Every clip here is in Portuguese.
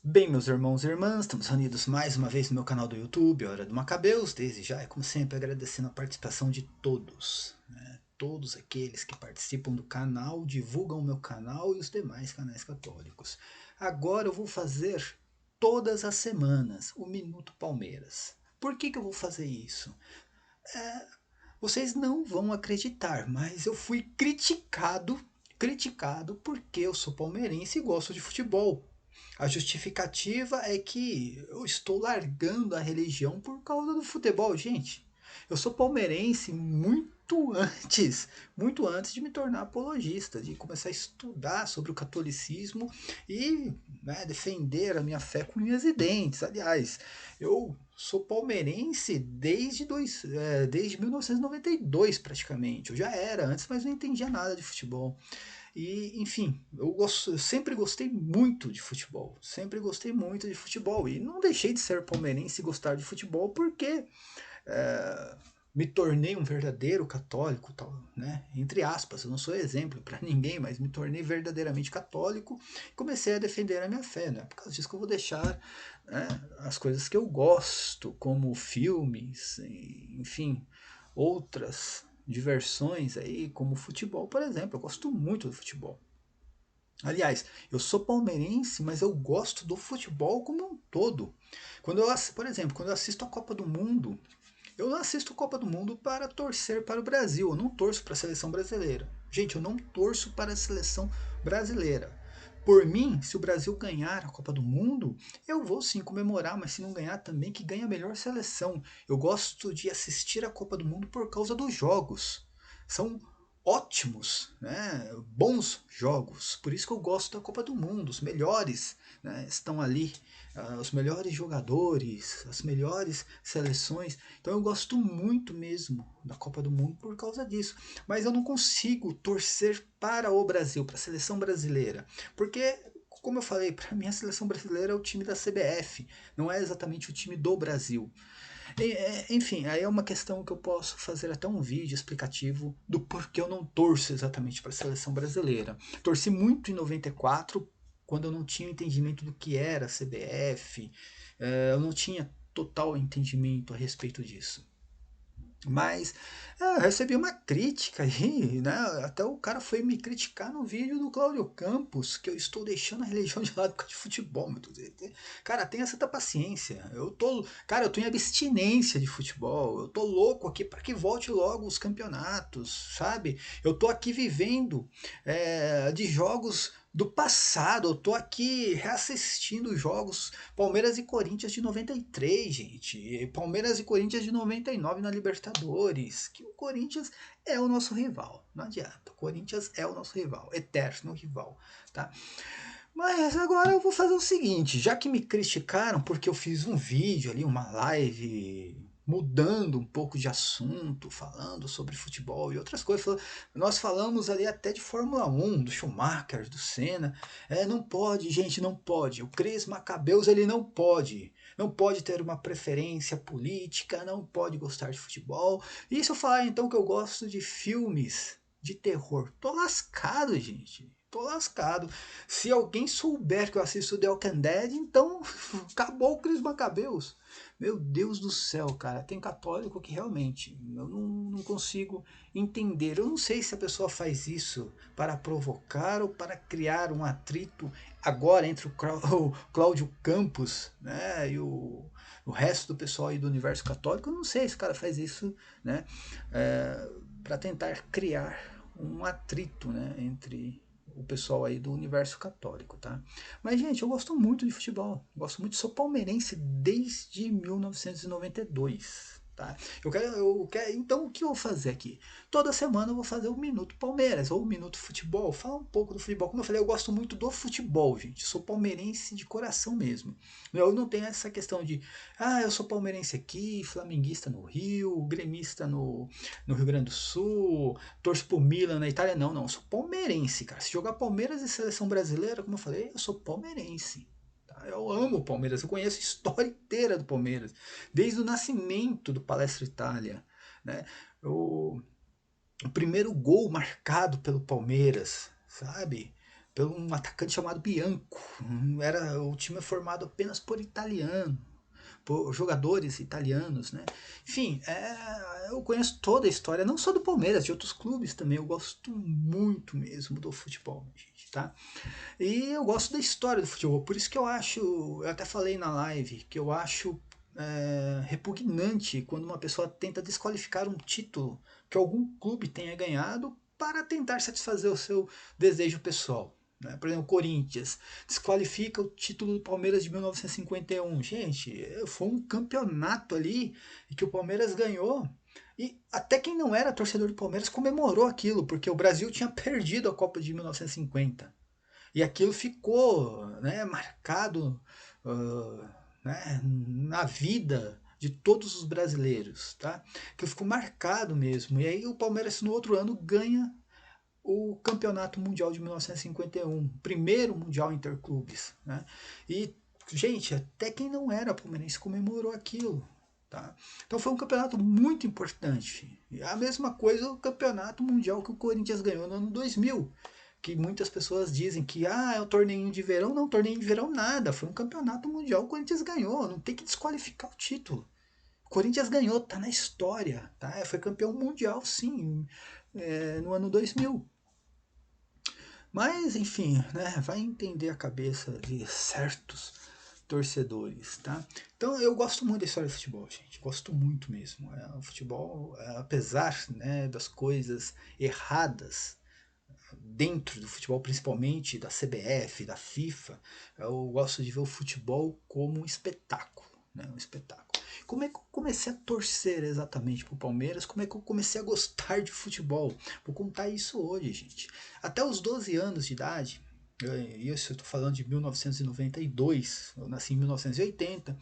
Bem, meus irmãos e irmãs, estamos reunidos mais uma vez no meu canal do YouTube, Hora do Macabeus. Desde já, como sempre, agradecendo a participação de todos, né? Todos aqueles que participam do canal, divulgam o meu canal e os demais canais católicos. Agora eu vou fazer todas as semanas o Minuto Palmeiras. Por que eu vou fazer isso? Vocês não vão acreditar, mas eu fui criticado porque eu sou palmeirense e gosto de futebol. A justificativa é que eu estou largando a religião por causa do futebol, gente. Eu sou palmeirense muito antes de me tornar apologista, de começar a estudar sobre o catolicismo e defender a minha fé com unhas e dentes. Aliás, eu sou palmeirense desde 1992 praticamente. Eu já era antes, mas não entendia nada de futebol. E, enfim, eu sempre gostei muito de futebol. Sempre gostei muito de futebol. E não deixei de ser palmeirense e gostar de futebol porque é, me tornei um verdadeiro católico, tal, né? Entre aspas, eu não sou exemplo para ninguém, mas me tornei verdadeiramente católico e comecei a defender a minha fé, né? Por causa disso que eu vou deixar, né, as coisas que eu gosto, como filmes, enfim, outras diversões aí, como futebol, por exemplo. Eu gosto muito do futebol. Aliás, eu sou palmeirense, mas eu gosto do futebol como um todo. Por exemplo, quando eu assisto a Copa do Mundo, eu não assisto a Copa do Mundo para torcer para o Brasil, eu não torço para a seleção brasileira. Gente, eu não torço para a seleção brasileira. Por mim, se o Brasil ganhar a Copa do Mundo, eu vou sim comemorar, mas se não ganhar também, que ganhe a melhor seleção. Eu gosto de assistir a Copa do Mundo por causa dos jogos. São ótimos, né? Bons jogos. Por isso que eu gosto da Copa do Mundo. Os melhores, né, estão ali, os melhores jogadores, as melhores seleções. Então eu gosto muito mesmo da Copa do Mundo por causa disso. Mas eu não consigo torcer para o Brasil, para a seleção brasileira, porque como eu falei, para mim a seleção brasileira é o time da CBF, não é exatamente o time do Brasil. Enfim, aí é uma questão que eu posso fazer até um vídeo explicativo do porquê eu não torço exatamente para a seleção brasileira. Torci muito em 94, quando eu não tinha entendimento do que era a CBF, eu não tinha total entendimento a respeito disso. Mas eu recebi uma crítica aí, né? Até o cara foi me criticar no vídeo do Cláudio Campos, que eu estou deixando a religião de lado por causa de futebol. Meu Deus. Cara, tenha certa paciência. Cara, eu tô em abstinência de futebol. Eu tô louco aqui para que volte logo os campeonatos, sabe? Eu tô aqui vivendo de jogos do passado. Eu tô aqui reassistindo jogos Palmeiras e Corinthians de 93, gente. E Palmeiras e Corinthians de 99 na Libertadores. Que o Corinthians é o nosso rival. Não adianta. O Corinthians é o nosso rival. Eterno rival. Tá? Mas agora eu vou fazer o seguinte, já que me criticaram porque eu fiz um vídeo ali, uma live mudando um pouco de assunto, falando sobre futebol e outras coisas. Nós falamos ali até de Fórmula 1, do Schumacher, do Senna. Não pode, gente, não pode. O Cris Macabeus, ele não pode. Não pode ter uma preferência política, não pode gostar de futebol. E se eu falar então que eu gosto de filmes de terror, tô lascado, gente. Tô lascado. Se alguém souber que eu assisto The Walking Dead, então acabou o Cris Macabeus. Meu Deus do céu, cara. Tem católico que realmente eu não consigo entender. Eu não sei se a pessoa faz isso para provocar ou para criar um atrito agora entre o Cláudio Campos, né, e o resto do pessoal aí do universo católico. Eu não sei se o cara faz isso, né, para tentar criar um atrito, né, entre o pessoal aí do universo católico, tá? Mas, gente, eu gosto muito de futebol. Gosto muito, sou palmeirense desde 1992. Tá? Então, o que eu vou fazer aqui? Toda semana eu vou fazer o Minuto Palmeiras ou o Minuto Futebol. Falar um pouco do futebol. Como eu falei, eu gosto muito do futebol, gente. Sou palmeirense de coração mesmo. Eu não tenho essa questão de, eu sou palmeirense aqui, flamenguista no Rio, gremista no Rio Grande do Sul, torço pro Milan na Itália. Não, não, eu sou palmeirense, cara. Se jogar Palmeiras e seleção brasileira, como eu falei, eu sou palmeirense. Tá? Eu amo o Palmeiras, eu conheço a história inteira do Palmeiras, desde o nascimento do Palestra Itália, né? O, o primeiro gol marcado pelo Palmeiras, sabe? pelo um atacante chamado Bianco. O time é formado apenas por italiano, por jogadores italianos, né? Enfim, eu conheço toda a história, não só do Palmeiras, de outros clubes também. Eu gosto muito mesmo do futebol, gente, tá? E eu gosto da história do futebol, por isso que eu até falei na live, que eu acho repugnante quando uma pessoa tenta desqualificar um título que algum clube tenha ganhado para tentar satisfazer o seu desejo pessoal. Né? Por exemplo, o Corinthians desqualifica o título do Palmeiras de 1951. Gente, foi um campeonato ali que o Palmeiras ganhou. E até quem não era torcedor do Palmeiras comemorou aquilo, porque o Brasil tinha perdido a Copa de 1950. E aquilo ficou, né, marcado né, na vida de todos os brasileiros, tá? Que ficou marcado mesmo. E aí o Palmeiras no outro ano ganha o Campeonato Mundial de 1951, primeiro Mundial Interclubes, né? E gente, até quem não era palmeirense comemorou aquilo. Tá? Então foi um campeonato muito importante. E a mesma coisa o campeonato mundial que o Corinthians ganhou no ano 2000, que muitas pessoas dizem que é um torneio de verão. Não, torneio de verão nada, foi um campeonato mundial, o Corinthians ganhou, não tem que desqualificar o título. O Corinthians ganhou, tá na história, tá? Foi campeão mundial, sim, no ano 2000. Mas, enfim, né, vai entender a cabeça de certos torcedores, tá? Então eu gosto muito da história do futebol, gente, gosto muito mesmo. O futebol, apesar, né, das coisas erradas dentro do futebol, principalmente da CBF, da FIFA, eu gosto de ver o futebol como um espetáculo, né? Um espetáculo. Como é que eu comecei a torcer exatamente pro Palmeiras? Como é que eu comecei a gostar de futebol? Vou contar isso hoje, gente. Até os 12 anos de idade, isso eu estou falando de 1992, eu nasci em 1980,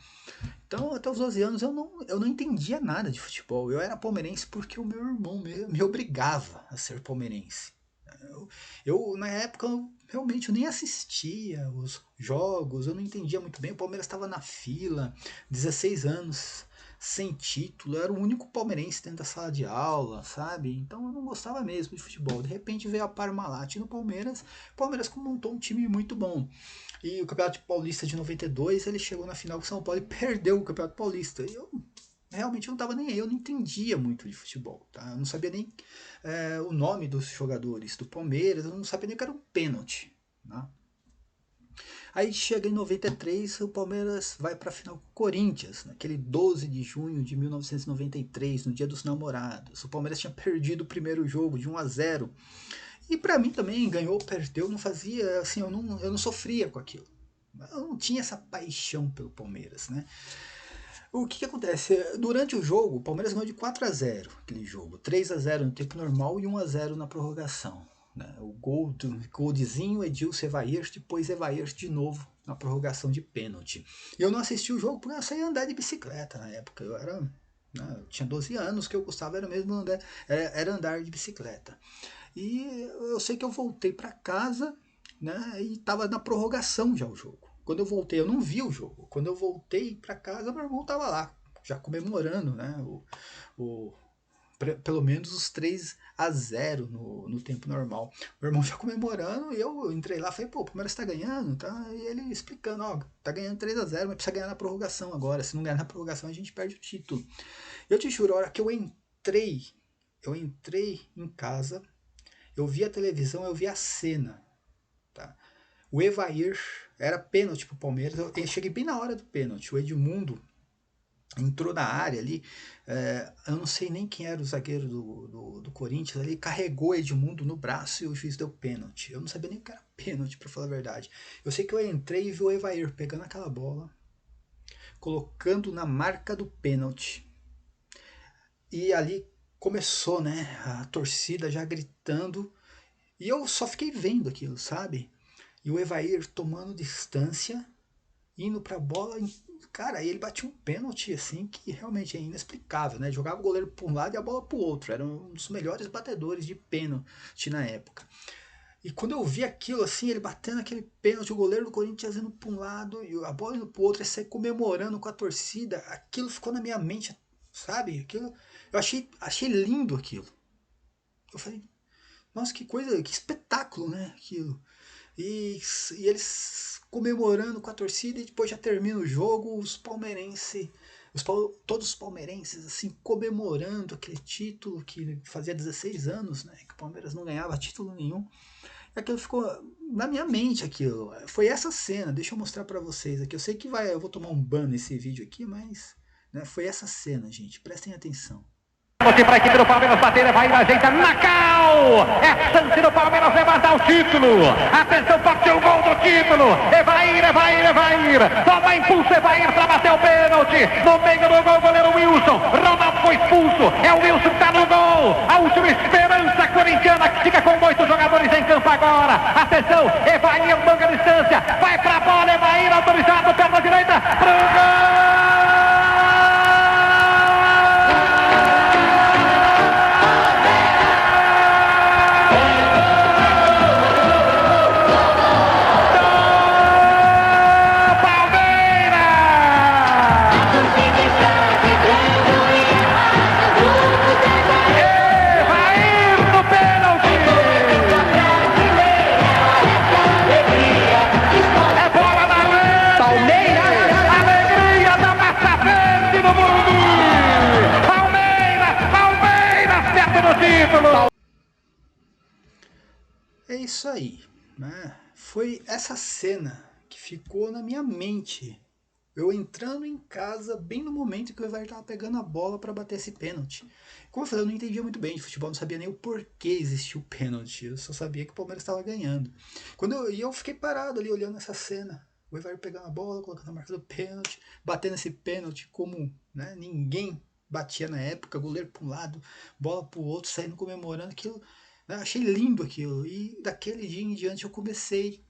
então até os 12 anos eu não entendia nada de futebol. Eu era palmeirense porque o meu irmão me obrigava a ser palmeirense. Na época, realmente eu nem assistia os jogos, eu não entendia muito bem. O Palmeiras estava na fila, 16 anos, sem título, eu era o único palmeirense dentro da sala de aula, sabe? Então eu não gostava mesmo de futebol. De repente veio a Parmalat no Palmeiras, o Palmeiras montou um time muito bom. E o Campeonato Paulista de 92, ele chegou na final com o São Paulo e perdeu o Campeonato Paulista. E eu realmente não estava nem aí, eu não entendia muito de futebol, tá? Eu não sabia nem o nome dos jogadores do Palmeiras, eu não sabia nem que era um pênalti, né? Aí chega em 93, o Palmeiras vai para a final com o Corinthians, naquele 12 de junho de 1993, no Dia dos Namorados. O Palmeiras tinha perdido o primeiro jogo de 1-0. E para mim também, ganhou ou perdeu, não fazia, assim, eu não sofria com aquilo. Eu não tinha essa paixão pelo Palmeiras, né? O que acontece? Durante o jogo, o Palmeiras ganhou de 4-0 aquele jogo. 3-0 no tempo normal e 1-0 na prorrogação. Né? O golzinho, Edilson Evair, depois Evair de novo na prorrogação de pênalti. E eu não assisti o jogo porque eu saía andar de bicicleta na época. Eu tinha 12 anos, que eu gostava era mesmo era andar de bicicleta. E eu sei que eu voltei para casa, né, e estava na prorrogação já o jogo. Quando eu voltei, eu não vi o jogo. Quando eu voltei para casa, meu irmão estava lá, já comemorando, né, o, pelo menos os 3-0 no tempo normal. Meu irmão já comemorando e eu entrei lá e falei, pô, o Palmeiras está ganhando, tá? E ele explicando, ó, tá ganhando 3-0, mas precisa ganhar na prorrogação agora. Se não ganhar na prorrogação, a gente perde o título. Eu te juro, a hora que eu entrei em casa, eu vi a televisão, eu vi a cena. Tá? O Evair era pênalti pro Palmeiras. Eu cheguei bem na hora do pênalti. O Edmundo entrou na área ali. Eu não sei nem quem era o zagueiro do Corinthians ali. Carregou o Edmundo no braço e o juiz deu pênalti. Eu não sabia nem o que era pênalti, pra falar a verdade. Eu sei que eu entrei e vi o Evair pegando aquela bola, colocando na marca do pênalti. E ali começou, né? A torcida já gritando. E eu só fiquei vendo aquilo, sabe? E o Evair tomando distância, indo pra bola. Cara, ele batia um pênalti assim que realmente é inexplicável, né? Jogava o goleiro para um lado e a bola para o outro. Era um dos melhores batedores de pênalti na época. E quando eu vi aquilo assim, ele batendo aquele pênalti, o goleiro do Corinthians indo para um lado e a bola indo para o outro, e sair comemorando com a torcida, aquilo ficou na minha mente, sabe? Eu achei lindo aquilo. Eu falei, nossa, que coisa, que espetáculo, né? Aquilo. e eles comemorando com a torcida, e depois já termina o jogo, os palmeirenses, todos os palmeirenses assim comemorando aquele título que fazia 16 anos, né, que o Palmeiras não ganhava título nenhum. E aquilo ficou na minha mente aquilo. Foi essa cena, deixa eu mostrar pra vocês aqui. Eu sei que eu vou tomar um ban nesse vídeo aqui, mas né, foi essa cena, gente. Prestem atenção. Para a equipe do Palmeiras bater, vai ajeita Macau. É chance do Palmeiras levantar o título. Atenção, partiu o gol do título. Evair. Toma impulso, Evair para bater o pênalti. No meio do gol, goleiro Wilson. Ronaldo foi expulso. É o Wilson que está no gol. A última esperança corintiana que fica com 8 jogadores em campo agora. Atenção, Evair, longa distância. Vai para a bola, Evair autorizado, perna direita. Pro gol! É isso aí, né? Foi essa cena que ficou na minha mente. Eu entrando em casa bem no momento que o Evair estava pegando a bola para bater esse pênalti. Como eu falei, eu não entendia muito bem de futebol, não sabia nem o porquê existia o pênalti. Eu só sabia que o Palmeiras estava ganhando. E eu fiquei parado ali olhando essa cena. O Evair pegando a bola, colocando a marca do pênalti, batendo esse pênalti como né, ninguém batia na época, goleiro para um lado, bola para o outro, saindo comemorando aquilo. Achei lindo aquilo. E daquele dia em diante eu comecei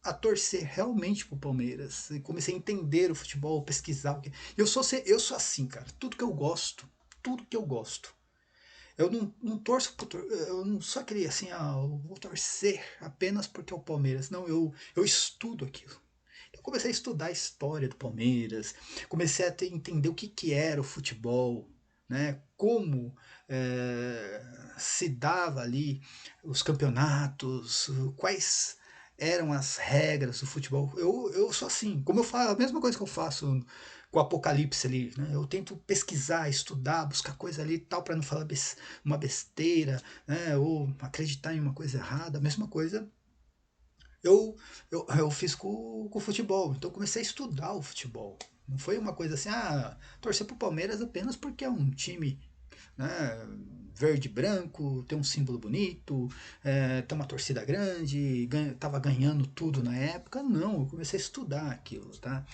a torcer realmente pro Palmeiras. E comecei a entender o futebol, pesquisar. Eu sou assim, cara. Tudo que eu gosto. Eu não torço eu não só queria assim, eu vou torcer apenas porque é o Palmeiras. Não, eu estudo aquilo. Eu comecei a estudar a história do Palmeiras, comecei a entender o que era o futebol, né? Como se dava ali os campeonatos, quais eram as regras do futebol. Eu sou assim, como eu falo, a mesma coisa que eu faço com o Apocalipse ali, né? Eu tento pesquisar, estudar, buscar coisa ali e tal, para não falar uma besteira, né? Ou acreditar em uma coisa errada, a mesma coisa eu fiz com o futebol. Então eu comecei a estudar o futebol. Não foi uma coisa assim, torcer pro Palmeiras apenas porque é um time né, verde e branco, tem um símbolo bonito, tem uma torcida grande, tava ganhando tudo na época. Não, eu comecei a estudar aquilo, tá?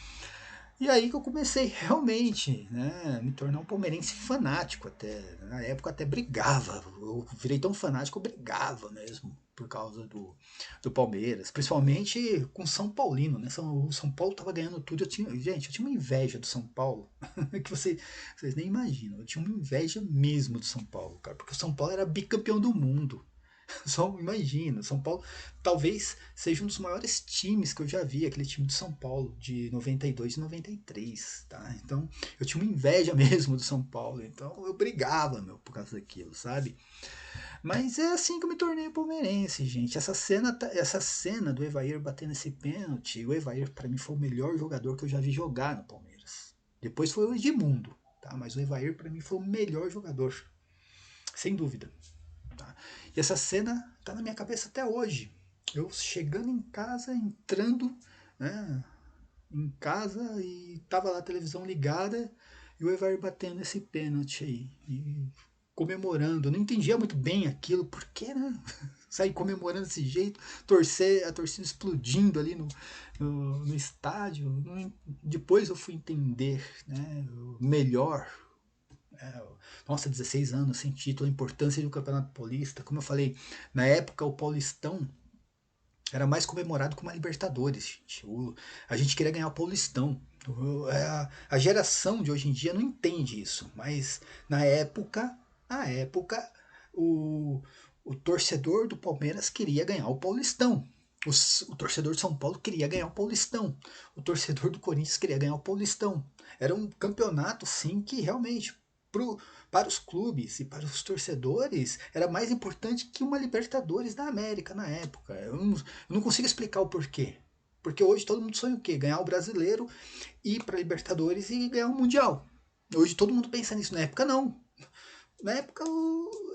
E aí que eu comecei realmente, né, me tornar um palmeirense fanático até. Na época até brigava, eu virei tão fanático, eu brigava mesmo por causa do Palmeiras, principalmente com São Paulino, né? O São Paulo tava ganhando tudo, gente, eu tinha uma inveja do São Paulo, que vocês nem imaginam, eu tinha uma inveja mesmo do São Paulo, cara, porque o São Paulo era bicampeão do mundo. Só imagina, São Paulo talvez seja um dos maiores times que eu já vi, aquele time de São Paulo de 92 e 93, tá? Então eu tinha uma inveja mesmo do São Paulo, então eu brigava, meu, por causa daquilo, sabe? Mas é assim que eu me tornei palmeirense, gente. Essa cena do Evair batendo esse pênalti, o Evair para mim foi o melhor jogador que eu já vi jogar no Palmeiras. Depois foi o Edmundo, tá? Mas o Evair para mim foi o melhor jogador, sem dúvida. Tá? E essa cena tá na minha cabeça até hoje. Eu chegando em casa, entrando né, em casa e tava lá a televisão ligada e o Evair batendo esse pênalti aí. E comemorando. Eu não entendia muito bem aquilo, porque né? Sair comemorando desse jeito, a torcida explodindo ali no estádio. Depois eu fui entender né, melhor nossa, 16 anos sem título, a importância do Campeonato Paulista. Como eu falei, na época o Paulistão era mais comemorado com uma Libertadores, gente. A gente queria ganhar o Paulistão. A geração de hoje em dia não entende isso, mas na época o torcedor do Palmeiras queria ganhar o Paulistão. O torcedor de São Paulo queria ganhar o Paulistão. O torcedor do Corinthians queria ganhar o Paulistão. Era um campeonato, sim, que realmente para os clubes e para os torcedores, era mais importante que uma Libertadores da América na época. Eu não consigo explicar o porquê. Porque hoje todo mundo sonha o quê? Ganhar o Brasileiro, ir para a Libertadores e ganhar o Mundial. Hoje todo mundo pensa nisso. Na época, não. Na época,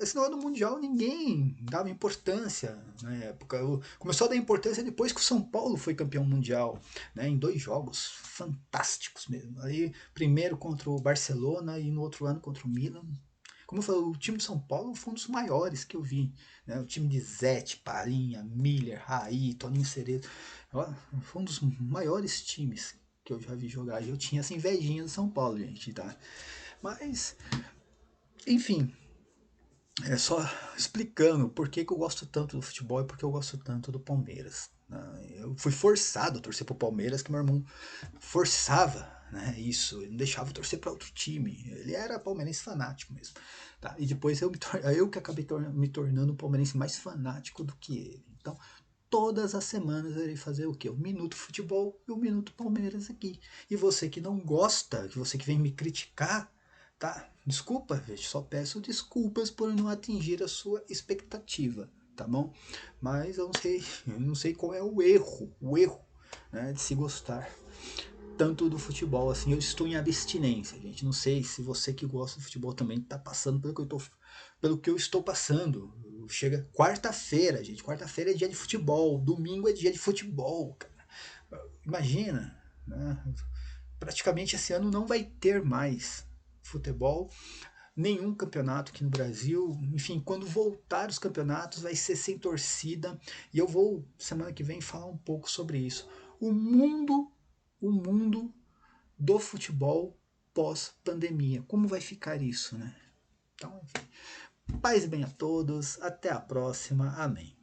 esse negócio do Mundial ninguém dava importância. Na época, começou a dar importância depois que o São Paulo foi campeão mundial, né, em 2 jogos fantásticos mesmo. Aí, primeiro contra o Barcelona e no outro ano contra o Milan. Como eu falei, o time do São Paulo foi um dos maiores que eu vi. Né? O time de Zete, Parinha, Miller, Raí, Toninho Cerezo. Foi um dos maiores times que eu já vi jogar. E eu tinha essa invejinha do São Paulo, gente, tá? Mas, enfim, é só explicando por que eu gosto tanto do futebol e por que eu gosto tanto do Palmeiras. Eu fui forçado a torcer pro Palmeiras, que meu irmão forçava, né, isso, ele não deixava eu torcer para outro time. Ele era palmeirense fanático mesmo. Tá? E depois eu que acabei me tornando um palmeirense mais fanático do que ele. Então, todas as semanas eu irei fazer o quê? O Minuto Futebol e o Minuto Palmeiras aqui. E você que não gosta, você que vem me criticar, tá? Desculpa, gente, só peço desculpas por não atingir a sua expectativa, tá bom? Mas eu não sei qual é o erro, né, de se gostar tanto do futebol assim. Eu estou em abstinência, gente. Não sei se você que gosta do futebol também está passando pelo que eu estou passando. Chega quarta-feira, gente. Quarta-feira é dia de futebol, domingo é dia de futebol, cara. Imagina, né? Praticamente esse ano não vai ter mais futebol, nenhum campeonato aqui no Brasil. Enfim, quando voltar os campeonatos vai ser sem torcida, e eu vou semana que vem falar um pouco sobre isso. O mundo do futebol pós-pandemia. Como vai ficar isso, né? Então, enfim. Paz e bem a todos. Até a próxima. Amém.